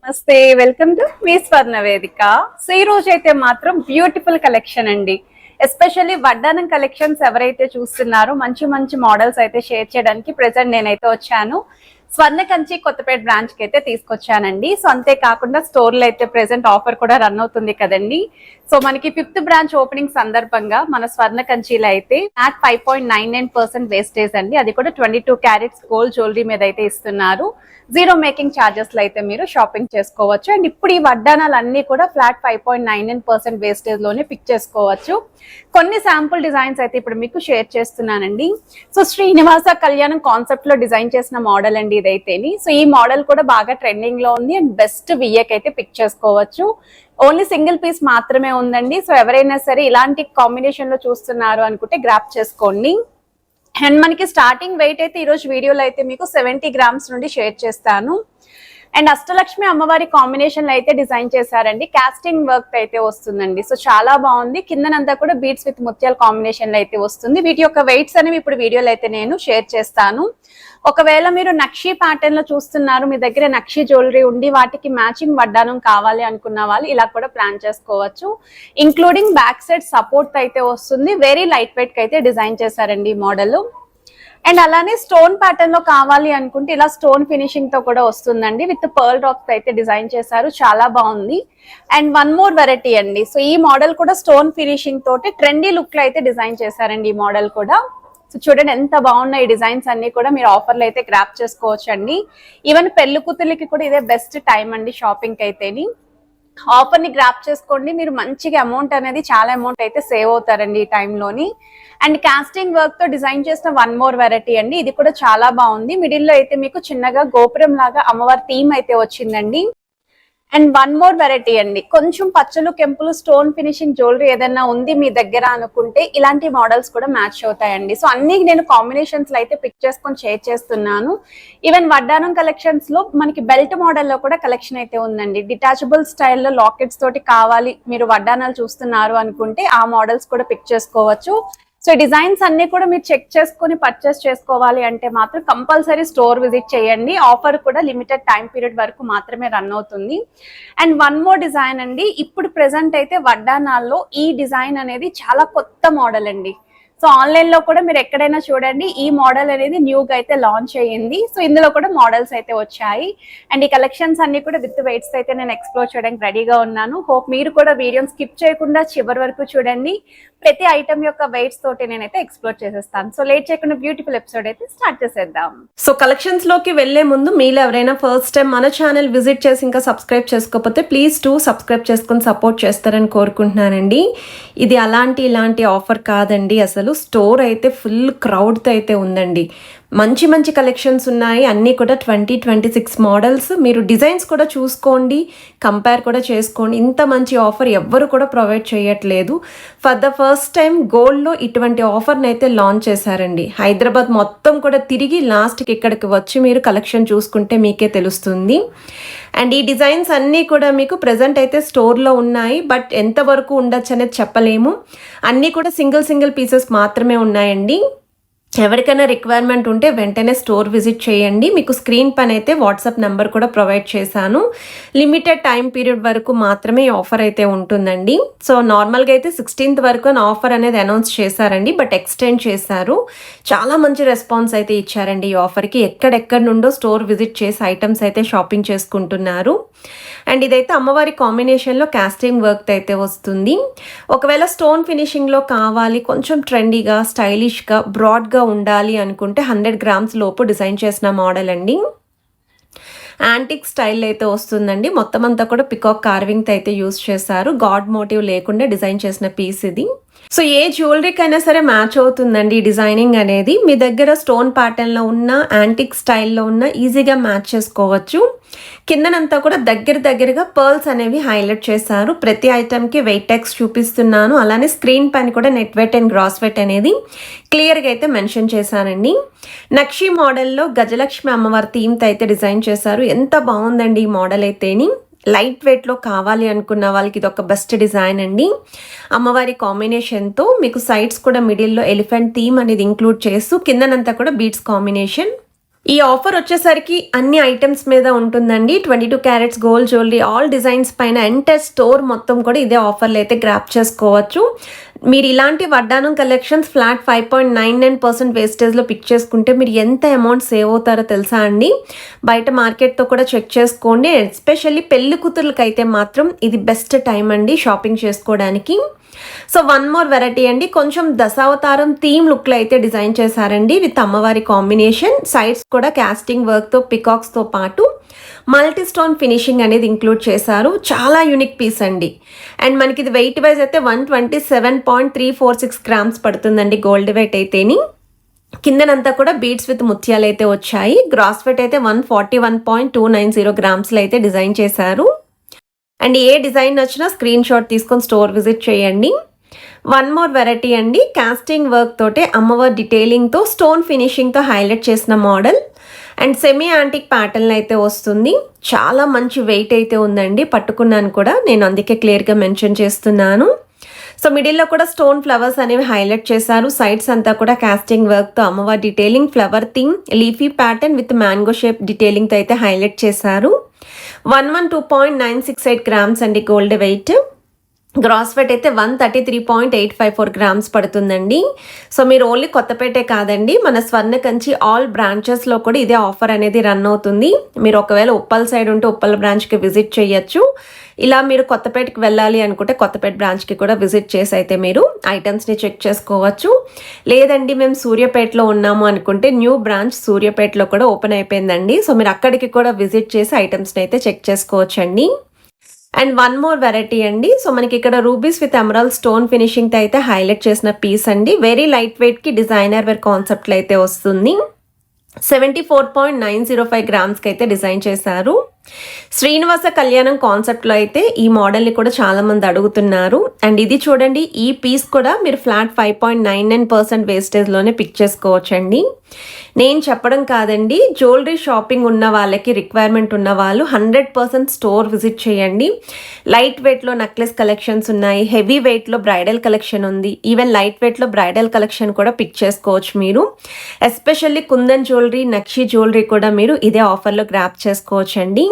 నమస్తే, welcome to me స్వర్ణ వేదిక. So ఈ రోజు అయితే మాత్రం బ్యూటిఫుల్ కలెక్షన్ అండి. ఎస్పెషల్లీ వడ్డానం కలెక్షన్స్ ఎవరైతే చూస్తున్నారో మంచి మంచి మోడల్స్ అయితే షేర్ చేయడానికి ప్రెసెంట్ నేనైతే వచ్చాను. స్వర్ణ కంచి కొత్తపేట బ్రాంచ్ కి అయితే తీసుకొచ్చానండి. సో అంతేకాకుండా స్టోర్ లో అయితే ప్రెసెంట్ ఆఫర్ కూడా రన్ అవుతుంది కదండి. సో మనకి 5th బ్రాంచ్ ఓపెనింగ్ సందర్భంగా మన స్వర్ణ కంచిలో అయితే ఫ్లాట్ 5.99% వేస్టేజ్ అండి. అది కూడా 22 క్యారెట్స్ గోల్డ్ జ్యువెలరీ మీద అయితే ఇస్తున్నారు. జీరో మేకింగ్ ఛార్జెస్ లో అయితే మీరు షాపింగ్ చేసుకోవచ్చు. అండ్ ఇప్పుడు ఈ వడ్డానాలు అన్ని కూడా ఫ్లాట్ 5.99% వేస్టేజ్ లోనే పిక్ చేసుకోవచ్చు. కొన్ని శాంపుల్ డిజైన్స్ అయితే ఇప్పుడు మీకు షేర్ చేస్తున్నానండి. సో శ్రీనివాస కళ్యాణం కాన్సెప్ట్ లో డిజైన్ చేసిన మోడల్ అండి ఇదైతేని. సో ఈ మోడల్ కూడా బాగా ట్రెండింగ్ లో ఉంది అండ్ బెస్ట్ వియక్ అయితే పిక్ చేసుకోవచ్చు. ఓన్లీ సింగిల్ పీస్ మాత్రమే ఉందండి. సో ఎవరైనా సరే ఇలాంటి కాంబినేషన్ లో చూస్తున్నారు అనుకుంటే గ్రాప్ చేసుకోండి. అండ్ మనకి స్టార్టింగ్ వెయిట్ అయితే ఈరోజు వీడియోలో అయితే మీకు 70 గ్రామ్స్ నుండి షేర్ చేస్తాను. అండ్ అష్టలక్ష్మి అమ్మవారి కాంబినేషన్ లో అయితే డిజైన్ చేశారండి. కాస్టింగ్ వర్క్ అయితే వస్తుందండి. సో చాలా బాగుంది. కిందనంతా కూడా బీడ్స్ విత్ ముత్యాల కాంబినేషన్ లో అయితే వస్తుంది. వీటి యొక్క వెయిట్స్ అనేవి ఇప్పుడు వీడియోలో అయితే నేను షేర్ చేస్తాను. ఒకవేళ మీరు నక్షి ప్యాటర్న్ లో చూస్తున్నారు, మీ దగ్గర నక్షి జ్యువెలరీ ఉండి వాటికి మ్యాచింగ్ వడ్డానం కావాలి అనుకున్న వాళ్ళు ఇలా కూడా ప్లాన్ చేసుకోవచ్చు. ఇంక్లూడింగ్ బ్యాక్ సైడ్ సపోర్ట్ అయితే వస్తుంది. వెరీ లైట్ వెయిట్ అయితే డిజైన్ చేశారండి ఈ మోడల్. అండ్ అలానే స్టోన్ ప్యాటర్న్ లో కావాలి అనుకుంటే ఇలా స్టోన్ ఫినిషింగ్ తో కూడా వస్తుందండి. విత్ పర్ల్ డ్రాప్స్ అయితే డిజైన్ చేశారు. చాలా బాగుంది. అండ్ వన్ మోర్ వెరైటీ అండి. సో ఈ మోడల్ కూడా స్టోన్ ఫినిషింగ్ తోటి ట్రెండీ లుక్ లో అయితే డిజైన్ చేశారండి ఈ మోడల్ కూడా. సో చూడండి ఎంత బాగున్నాయి. డిజైన్స్ అన్ని కూడా మీరు ఆఫర్లు అయితే గ్రాప్ చేసుకోవచ్చు అండి. ఈవెన్ పెళ్లి కూతుర్లకి కూడా ఇదే బెస్ట్ టైం అండి షాపింగ్ అయితేని. ఆఫర్ ని గ్రాప్ చేసుకోండి. మీరు మంచిగా అమౌంట్ అనేది చాలా అమౌంట్ అయితే సేవ్ అవుతారండి ఈ టైంలోని. అండ్ కాస్టింగ్ వర్క్ తో డిజైన్ చేసిన వన్ మోర్ వెరైటీ అండి. ఇది కూడా చాలా బాగుంది. మిడిల్ లో అయితే మీకు చిన్నగా గోపురం లాగా అమ్మవారి థీమ్ అయితే వచ్చిందండి. అండ్ వన్ మోర్ వెరైటీ అండి. కొంచెం పచ్చలు కెంపులు స్టోన్ ఫినిషింగ్ జ్యువెలరీ ఏదైనా ఉంది మీ దగ్గర అనుకుంటే ఇలాంటి మోడల్స్ కూడా మ్యాచ్ అవుతాయండి. సో అన్ని నేను కాంబినేషన్స్ లో అయితే పిక్ చేసుకొని షేర్ చేస్తున్నాను. ఈవెన్ వడ్డానం కలెక్షన్స్ లో మనకి బెల్ట్ మోడల్ లో కూడా కలెక్షన్ అయితే ఉందండి. డిటాచబుల్ స్టైల్లో లాకెట్స్ తోటి కావాలి మీరు వడ్డానాలు చూస్తున్నారు అనుకుంటే ఆ మోడల్స్ కూడా పిక్ చేసుకోవచ్చు. సో డిజైన్స్ అన్ని కూడా మీరు చెక్ చేసుకుని పర్చేస్ చేసుకోవాలి అంటే మాత్రం కంపల్సరీ స్టోర్ విజిట్ చేయండి. ఆఫర్ కూడా లిమిటెడ్ టైం పీరియడ్ వరకు మాత్రమే రన్ అవుతుంది. అండ్ వన్ మోర్ డిజైన్ అండి. ఇప్పుడు ప్రెసెంట్ అయితే వడ్డానాల్లో ఈ డిజైన్ అనేది చాలా కొత్త మోడల్ అండి. సో ఆన్లైన్ లో కూడా మీరు ఎక్కడైనా చూడండి ఈ మోడల్ అనేది న్యూగా అయితే లాంచ్ అయ్యింది. సో ఇందులో కూడా మోడల్స్ అయితే వచ్చాయి. అండ్ ఈ కలెక్షన్స్ అన్ని కూడా విత్ వెయిట్స్ అయితే నేను ఎక్స్ప్లోర్ చేయడానికి రెడీగా ఉన్నాను. హోప్ మీరు కూడా వీడియోని స్కిప్ చేయకుండా చివరి వరకు చూడండి. ప్రతి ఐటమ్ యొక్క వెయిట్స్ తోటి నేనైతే ఎక్స్ప్లోర్ చేసేస్తాను. సో లేట్ చేయకుండా బ్యూటిఫుల్ ఎపిసోడ్ అయితే స్టార్ట్ చేసేద్దాం. సో కలెక్షన్స్ లోకి వెళ్లే ముందు మీలో ఎవరైనా ఫస్ట్ టైం మన ఛానల్ విజిట్ చేసి ఇంకా సబ్స్క్రైబ్ చేసుకోకపోతే ప్లీజ్ సబ్స్క్రైబ్ చేసుకుని సపోర్ట్ చేస్తారని కోరుకుంటున్నానండి. ఇది ఇలాంటి ఆఫర్ కాదండి. అసలు స్టోర్ అయితే ఫుల్ క్రౌడ్తో అయితే ఉందండి. మంచి మంచి కలెక్షన్స్ ఉన్నాయి. అన్నీ కూడా 2026 మోడల్స్. మీరు డిజైన్స్ కూడా చూసుకోండి, కంపేర్ కూడా చేసుకోండి. ఇంత మంచి ఆఫర్ ఎవ్వరు కూడా ప్రొవైడ్ చేయట్లేదు. ఫర్ ద ఫస్ట్ టైం గోల్డ్లో ఇటువంటి ఆఫర్ని అయితే లాంచ్ చేశారండి. హైదరాబాద్ మొత్తం కూడా తిరిగి లాస్ట్కి ఇక్కడికి వచ్చి మీరు కలెక్షన్ చూసుకుంటే మీకే తెలుస్తుంది. అండ్ ఈ డిజైన్స్ అన్నీ కూడా మీకు ప్రెజెంట్ అయితే స్టోర్లో ఉన్నాయి. బట్ ఎంతవరకు ఉండొచ్చు అనేది చెప్పలేము. అన్నీ కూడా సింగిల్ పీసెస్ మాత్రమే ఉన్నాయండి. ఎవరికైనా రిక్వైర్మెంట్ ఉంటే వెంటనే స్టోర్ విజిట్ చేయండి. మీకు స్క్రీన్ పైన అయితే వాట్సాప్ నెంబర్ కూడా ప్రొవైడ్ చేశాను. లిమిటెడ్ టైం పీరియడ్ వరకు మాత్రమే ఆఫర్ అయితే ఉంటుందండి. సో నార్మల్గా అయితే 16th వరకు ఆఫర్ అనేది అనౌన్స్ చేశారండి. బట్ ఎక్స్టెండ్ చేశారు. చాలా మంచి రెస్పాన్స్ అయితే ఇచ్చారండి ఈ ఆఫర్కి. ఎక్కడెక్కడి నుండో స్టోర్ విజిట్ చేసి ఐటమ్స్ అయితే షాపింగ్ చేసుకుంటున్నారు. అండ్ ఇదైతే అమ్మవారి కాంబినేషన్లో కాస్టింగ్ వర్క్ అయితే వస్తుంది. ఒకవేళ స్టోన్ ఫినిషింగ్లో కావాలి, కొంచెం ట్రెండీగా స్టైలిష్గా బ్రాడ్గా ఉండాలి అనుకుంటే 100 గ్రామ్స్ లోపు డిజైన్ చేసిన మోడల్ అండి. యాంటిక్ స్టైల్ అయితే వస్తుందండి. మొత్తం అంతా కూడా పికాక్ కార్వింగ్ అయితే యూస్ చేశారు. గాడ్ మోటివ్ లేకుండా డిజైన్ చేసిన పీస్ ఇది. సో ఏ జ్యువెలరీకైనా సరే మ్యాచ్ అవుతుందండి ఈ డిజైనింగ్ అనేది. మీ దగ్గర స్టోన్ ప్యాటర్న్లో ఉన్న, యాంటిక్ స్టైల్లో ఉన్న ఈజీగా మ్యాచ్ చేసుకోవచ్చు. కిందనంతా కూడా దగ్గరగా పర్ల్స్ అనేవి హైలైట్ చేశారు. ప్రతి ఐటమ్కి వెయిట్ ట్యాగ్స్ చూపిస్తున్నాను. అలానే స్క్రీన్ పైన కూడా net weight and gross weight అనేది క్లియర్గా అయితే మెన్షన్ చేశానండి. నక్షి మోడల్లో గజలక్ష్మి అమ్మవారి థీమ్తో అయితే డిజైన్ చేశారు. ఎంత బాగుందండి ఈ మోడల్ అయితేని. లైట్ వెయిట్లో కావాలి అనుకున్న వాళ్ళకి ఇది ఒక బెస్ట్ డిజైన్ అండి. అమ్మవారి కాంబినేషన్తో మీకు సైడ్స్ కూడా మిడిల్లో ఎలిఫెంట్ థీమ్ అనేది ఇంక్లూడ్ చేస్తూ కిందనంతా కూడా బీడ్స్ కాంబినేషన్. ఈ ఆఫర్ వచ్చేసరికి అన్ని ఐటమ్స్ మీద ఉంటుందండి. 22 carats gold jewellery all designs పైన ఎంటైర్ స్టోర్ మొత్తం కూడా ఇదే ఆఫర్లు అయితే గ్రాప్ చేసుకోవచ్చు. మీరు ఇలాంటి వడ్డానం కలెక్షన్స్ ఫ్లాట్ 5.99% వేస్టేజ్లో పిక్ చేసుకుంటే మీరు ఎంత అమౌంట్ సేవ్ అవుతారో తెలుసా అండి. బయట మార్కెట్తో కూడా చెక్ చేసుకోండి. ఎస్పెషల్లీ పెళ్లి కూతుర్లకి అయితే మాత్రం ఇది బెస్ట్ టైం అండి షాపింగ్ చేసుకోవడానికి. సో వన్ మోర్ వెరైటీ అండి, కొంచెం దశావతారం థీమ్ లుక్లో అయితే డిజైన్ చేశారండి విత్ అమ్మవారి కాంబినేషన్. సైడ్స్ కూడా కాస్టింగ్ వర్క్తో పికాక్స్తో పాటు మల్టీ స్టోన్ ఫినిషింగ్ అనేది ఇంక్లూడ్ చేశారు. చాలా యూనిక్ పీస్ అండి. అండ్ మనకి ఇది వెయిట్ వైజ్ అయితే 127.346 గ్రామ్స్ పడుతుందండి గోల్డ్ వెయిట్ అయితేని. కిందనంతా కూడా బీడ్స్ విత్ ముత్యాలు అయితే వచ్చాయి. గ్రాస్ వెయిట్ అయితే 141.290 గ్రామ్స్లో అయితే డిజైన్ చేశారు. అండ్ ఏ డిజైన్ వచ్చినా స్క్రీన్ షాట్ తీసుకొని స్టోర్ విజిట్ చేయండి. వన్ మోర్ వెరైటీ అండి, కాస్టింగ్ వర్క్ తోటే అమ్మవారి డీటెయిలింగ్తో స్టోన్ ఫినిషింగ్తో హైలైట్ చేసిన model and semi antique pattern అయితే వస్తుంది. చాలా మంచి వెయిట్ అయితే ఉందండి, పట్టుకున్నాను కూడా నేను, అందుకే క్లియర్గా మెన్షన్ చేస్తున్నాను. సో మిడిల్లో కూడా స్టోన్ ఫ్లవర్స్ అనేవి హైలైట్ చేశారు. సైడ్స్ అంతా కూడా కాస్టింగ్ వర్క్తో అమ్మవారి detailing, flower theme, leafy pattern with mango shape డీటెయిలింగ్తో అయితే హైలైట్ చేశారు. 112.968 గ్రామ్స్ అండి గోల్డ్ వెయిట్. గ్రాస్ వెయిట్ అయితే 133.854 గ్రామ్స్ పడుతుందండి. సో మీరు ఓన్లీ కొత్తపేటే కాదండి, మన స్వర్ణకంచి ఆల్ బ్రాంచెస్లో కూడా ఇదే ఆఫర్ అనేది రన్ అవుతుంది. మీరు ఒకవేళ ఉప్పల్ సైడ్ ఉంటే ఉప్పల్ బ్రాంచ్కి విజిట్ చేయొచ్చు. ఇలా మీరు కొత్తపేటకి వెళ్ళాలి అనుకుంటే కొత్తపేట బ్రాంచ్కి కూడా విజిట్ చేసి అయితే మీరు ఐటమ్స్ని చెక్ చేసుకోవచ్చు. లేదండి మేము సూర్యాపేటలో ఉన్నాము అనుకుంటే న్యూ బ్రాంచ్ సూర్యాపేటలో కూడా ఓపెన్ అయిపోయిందండి. సో మీరు అక్కడికి కూడా విజిట్ చేసి ఐటమ్స్ని అయితే చెక్ చేసుకోవచ్చండి. అండ్ వన్ మోర్ వెరైటీ అండి, సో మనకి ఇక్కడ రూబీస్ విత్ ఎమరాల్డ్ స్టోన్ ఫినిషింగ్తో అయితే హైలైట్ చేసిన పీస్ అండి. వెరీ లైట్ వెయిట్కి డిజైనర్ వేర్ కాన్సెప్ట్లో అయితే వస్తుంది. 74.905 గ్రామ్స్కి అయితే డిజైన్ చేశారు. శ్రీనివాస కళ్యాణం కాన్సెప్ట్లో అయితే ఈ మోడల్ని కూడా చాలా మంది అడుగుతున్నారు. అండ్ ఇది చూడండి, ఈ పీస్ కూడా మీరు ఫ్లాట్ 5.99% వేస్టేజ్లోనే పిక్ చేసుకోవచ్చండి. నేను చెప్పడం కాదండి, జ్యువెలరీ షాపింగ్ ఉన్న వాళ్ళకి రిక్వైర్మెంట్ ఉన్న వాళ్ళు 100% స్టోర్ విజిట్ చేయండి. లైట్ వెయిట్లో నెక్లెస్ కలెక్షన్స్ ఉన్నాయి, హెవీ వెయిట్లో బ్రైడల్ కలెక్షన్ ఉంది, ఈవెన్ లైట్ వెయిట్లో బ్రైడల్ కలెక్షన్ కూడా పిక్ చేసుకోవచ్చు మీరు. ఎస్పెషల్లీ కుందన్ జ్యువెలరీ, నక్షి జ్యువెలరీ కూడా మీరు ఇదే ఆఫర్లో గ్రాప్ చేసుకోవచ్చండి.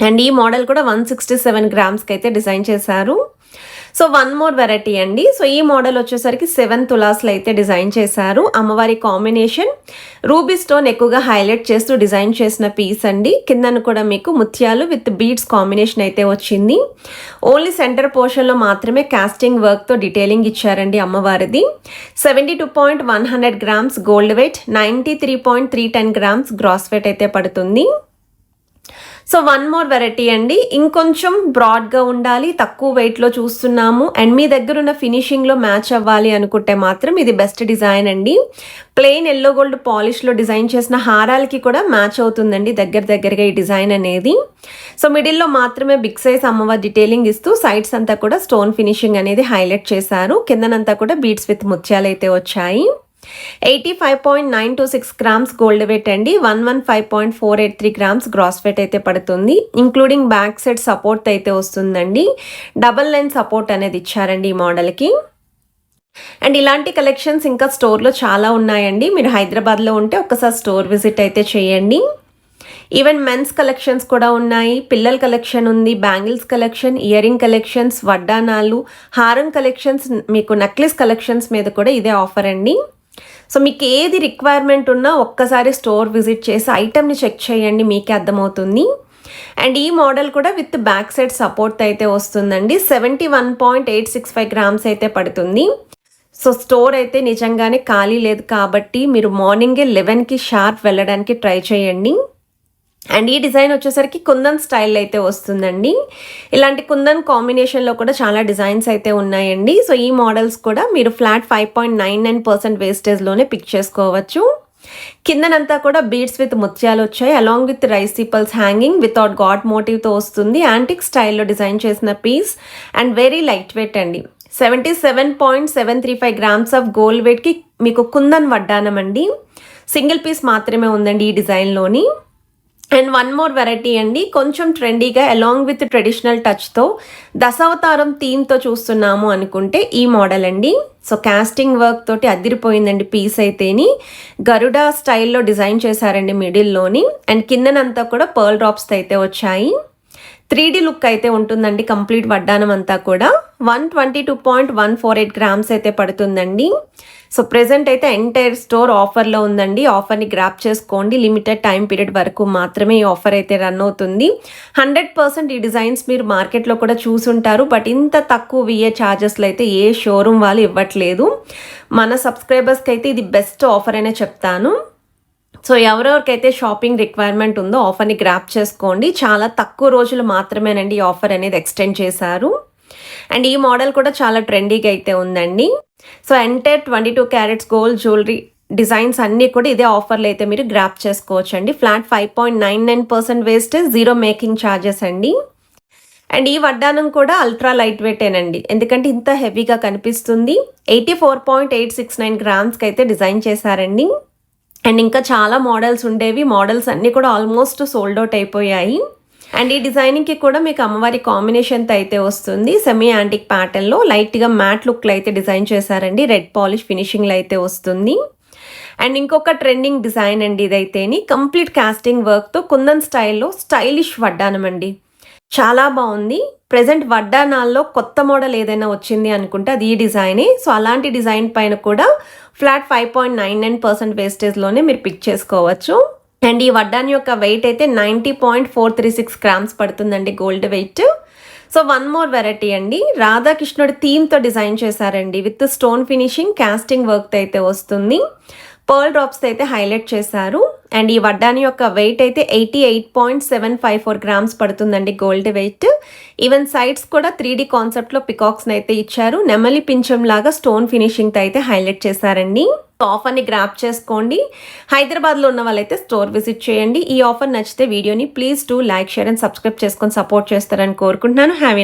అండ్ ఈ మోడల్ కూడా 167 గ్రామ్స్కి అయితే డిజైన్ చేశారు. సో వన్ మోర్ వెరైటీ అండి, సో ఈ మోడల్ వచ్చేసరికి 7 తులాస్లో అయితే డిజైన్ చేశారు. అమ్మవారి కాంబినేషన్ రూబీ స్టోన్ ఎక్కువగా హైలైట్ చేస్తూ డిజైన్ చేసిన పీస్ అండి. కిందను కూడా మీకు ముత్యాలు విత్ బీడ్స్ కాంబినేషన్ అయితే వచ్చింది. ఓన్లీ సెంటర్ పోర్షన్లో మాత్రమే కాస్టింగ్ వర్క్తో డీటెయిలింగ్ ఇచ్చారండి అమ్మవారిది. 72.100 grams gold weight, 93.310 grams gross weight అయితే పడుతుంది. సో వన్ మోర్ వెరైటీ అండి, ఇంకొంచెం బ్రాడ్గా ఉండాలి, తక్కువ వెయిట్లో చూస్తున్నాము అండ్ మీ దగ్గర ఉన్న ఫినిషింగ్లో మ్యాచ్ అవ్వాలి అనుకుంటే మాత్రం ఇది బెస్ట్ డిజైన్ అండి. ప్లెయిన్ ఎల్లో గోల్డ్ పాలిష్లో డిజైన్ చేసిన హారాలకి కూడా మ్యాచ్ అవుతుందండి దగ్గరగా ఈ డిజైన్ అనేది. సో మిడిల్లో మాత్రమే బిగ్ సైజ్ అమ్మవారి డీటెయిలింగ్ ఇస్తూ సైడ్స్ అంతా కూడా స్టోన్ ఫినిషింగ్ అనేది హైలైట్ చేశారు. కిందనంతా కూడా బీడ్స్ విత్ ముత్యాలు అయితే వచ్చాయి. 85.926 గ్రామ్స్ గోల్డ్ వెయిట్ అండి. 115.483 గ్రామ్స్ గ్రాస్ వెయిట్ అయితే పడుతుంది. ఇంక్లూడింగ్ బ్యాక్ సైడ్ సపోర్ట్ అయితే వస్తుందండి. డబల్ లైన్ సపోర్ట్ అనేది ఇచ్చారండి ఈ మోడల్కి. అండ్ ఇలాంటి కలెక్షన్స్ ఇంకా స్టోర్లో చాలా ఉన్నాయండి. మీరు హైదరాబాద్లో ఉంటే ఒక్కసారి స్టోర్ విజిట్ అయితే చేయండి. ఈవెన్ మెన్స్ కలెక్షన్స్ కూడా ఉన్నాయి, పిల్లల కలెక్షన్ ఉంది, bangles collection, ear ring collections, వడ్డానాలు, హారం కలెక్షన్స్, మీకు నెక్లెస్ కలెక్షన్స్ మీద కూడా ఇదే ఆఫర్ అండి. సో మీకు ఏది రిక్వైర్మెంట్ ఉన్నా ఒక్కసారి స్టోర్ విజిట్ చేసి ఐటమ్ని చెక్ చేయండి, మీకే అర్థమవుతుంది. అండ్ ఈ మోడల్ కూడా విత్ బ్యాక్ సైడ్ సపోర్ట్ అయితే వస్తుందండి. 71.865 గ్రామ్స్ అయితే పడుతుంది. సో స్టోర్ అయితే నిజంగానే ఖాళీ లేదు కాబట్టి మీరు మార్నింగే 11కి షార్ప్ వెళ్ళడానికి ట్రై చేయండి. అండ్ ఈ డిజైన్ వచ్చేసరికి కుందన్ స్టైల్ అయితే వస్తుందండి. ఇలాంటి కుందన్ కాంబినేషన్లో కూడా చాలా డిజైన్స్ అయితే ఉన్నాయండి. సో ఈ మోడల్స్ కూడా మీరు ఫ్లాట్ 5.99% వేస్టేజ్లోనే పిక్ చేసుకోవచ్చు. కిందనంతా కూడా బీడ్స్ విత్ ముత్యాలు వచ్చాయి, అలాంగ్ విత్ రైస్ పీపల్స్ హ్యాంగింగ్ వితౌట్ గాడ్ మోటివ్తో వస్తుంది. యాంటిక్ స్టైల్లో డిజైన్ చేసిన piece and very light weight అండి. 77.735 గ్రామ్స్ ఆఫ్ గోల్డ్ వెయిట్కి మీకు కుందన్ వడ్డానం అండి. సింగిల్ పీస్ మాత్రమే ఉందండి ఈ డిజైన్లోని. అండ్ వన్ మోర్ వెరైటీ అండి, కొంచెం ట్రెండీగా అలాంగ్ విత్ ట్రెడిషనల్ టచ్తో దశావతారం థీమ్తో చూస్తున్నాము అనుకుంటే ఈ మోడల్ అండి. సో కాస్టింగ్ వర్క్ తోటి అదిరిపోయిందండి పీస్ అయితేని. గరుడా స్టైల్లో డిజైన్ చేశారండి మిడిల్లోని. అండ్ కిందనంతా కూడా పర్ల్ డ్రాప్స్ అయితే వచ్చాయి. 3D లుక్ అయితే ఉంటుందండి కంప్లీట్ వడ్డానం అంతా కూడా. 122.148 గ్రామ్స్ అయితే పడుతుందండి. సో ప్రెజెంట్ అయితే ఎంటైర్ స్టోర్ ఆఫర్లో ఉందండి. ఆఫర్ని గ్రాప్ చేసుకోండి. లిమిటెడ్ టైం పీరియడ్ వరకు మాత్రమే ఈ ఆఫర్ అయితే రన్ అవుతుంది. 100% ఈ డిజైన్స్ మీరు మార్కెట్లో కూడా చూసుంటారు. బట్ ఇంత తక్కువ విఏ ఛార్జెస్లో అయితే ఏ షోరూమ్ వాళ్ళు ఇవ్వట్లేదు. మన సబ్స్క్రైబర్స్కి అయితే ఇది బెస్ట్ ఆఫర్ అనే చెప్తాను. సో ఎవరెవరికైతే షాపింగ్ రిక్వైర్మెంట్ ఉందో ఆఫర్ని గ్రాప్ చేసుకోండి. చాలా తక్కువ రోజులు మాత్రమేనండి ఈ ఆఫర్ అనేది ఎక్స్టెండ్ చేశారు. అండ్ ఈ మోడల్ కూడా చాలా ట్రెండీగా అయితే ఉందండి. So entire 22 carats gold jewellery designs అన్నీ కూడా ఇదే ఆఫర్లో అయితే మీరు గ్రాప్ చేసుకోవచ్చు అండి. ఫ్లాట్ 5.99% వేస్టేజ్, 0 మేకింగ్ ఛార్జెస్ అండి. అండ్ ఈ వడ్డానం కూడా అల్ట్రా లైట్ వెయిటేనండి, ఎందుకంటే ఇంత హెవీగా కనిపిస్తుంది. 84.869 గ్రామ్స్కి అయితే డిజైన్ చేశారండి. అండ్ ఇంకా చాలా మోడల్స్ ఉండేవి. మోడల్స్ అన్నీ కూడా ఆల్మోస్ట్ సోల్డ్ అవుట్ అయిపోయాయి. అండ్ ఈ డిజైనింగ్కి కూడా మీకు అమ్మవారి కాంబినేషన్తో అయితే వస్తుంది. సెమీ యాంటిక్ ప్యాటర్న్లో లైట్గా మ్యాట్ లుక్లో అయితే డిజైన్ చేశారండి. రెడ్ పాలిష్ ఫినిషింగ్లో అయితే వస్తుంది. అండ్ ఇంకొక ట్రెండింగ్ డిజైన్ అండి ఇదైతేని. కంప్లీట్ కాస్టింగ్ వర్క్తో కుందన్ స్టైల్లో స్టైలిష్ వడ్డానం అండి. చాలా బాగుంది. ప్రెజెంట్ వడ్డానాల్లో కొత్త మోడల్ ఏదైనా వచ్చింది అనుకుంటే అది ఈ డిజైనే. సో అలాంటి డిజైన్ పైన కూడా ఫ్లాట్ 5.99% వేస్టేజ్లోనే మీరు పిక్ చేసుకోవచ్చు. అండ్ ఈ వడ్డాన్ యొక్క వెయిట్ అయితే 90.436 గ్రామ్స్ పడుతుందండి gold weight. So one more variety అండి, రాధాకృష్ణుడి థీమ్తో డిజైన్ చేశారండి. With stone finishing casting work అయితే వస్తుంది. పర్ల్ డ్రాప్స్ అయితే హైలైట్ చేశారు. అండ్ ఈ వడ్డాని యొక్క వెయిట్ అయితే 88.754 గ్రామ్స్ పడుతుందండి గోల్డ్ వెయిట్. ఈవెన్ సైడ్స్ కూడా 3D కాన్సెప్ట్లో పికాక్స్ని అయితే ఇచ్చారు. నెమలి పింఛం లాగా స్టోన్ ఫినిషింగ్తో అయితే హైలైట్ చేశారండి. ఆఫర్ని గ్రాప్ చేసుకోండి. హైదరాబాద్లో ఉన్న వాళ్ళైతే స్టోర్ విజిట్ చేయండి. ఈ ఆఫర్ నచ్చితే వీడియోని please like, share and subscribe చేసుకొని సపోర్ట్ చేస్తారని కోరుకుంటున్నాను. హ్యావ్